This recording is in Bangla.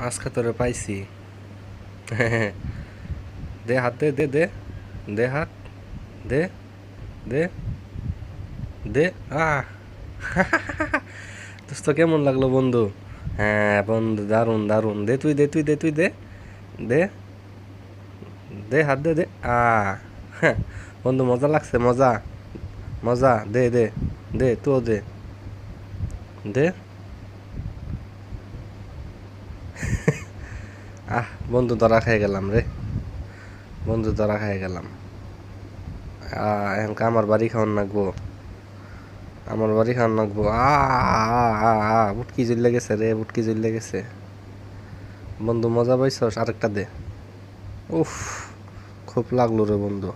আজকে তোরে পাইছি। দে হাত, দে দে দে দে হাত, দে দে দে। আহ দোস্ত কেমন লাগলো বন্ধু? হ্যাঁ বন্ধু, দারুণ দারুণ। দে তুই, দে তুই, দে তুই, দে দে দে হাত, দে দে। হ্যাঁ বন্ধু, মজা লাগছে, মজা মজা। দে দে দে, তো দে দে। বন্ধু ধরা খেয়ে গেলাম রে, বন্ধু ধরা খেয়ে গেলাম। এখন আমার বাড়ি খাওয়ান লাগবো, আমার বাড়ি খাওয়ান লাগবো। বুটকি জ্বলে গেছে রে, বুটকি জ্বলে গেছে। বন্ধু মজা পাইছস? আরেকটা দে। উফ, খুব লাগলো রে বন্ধু।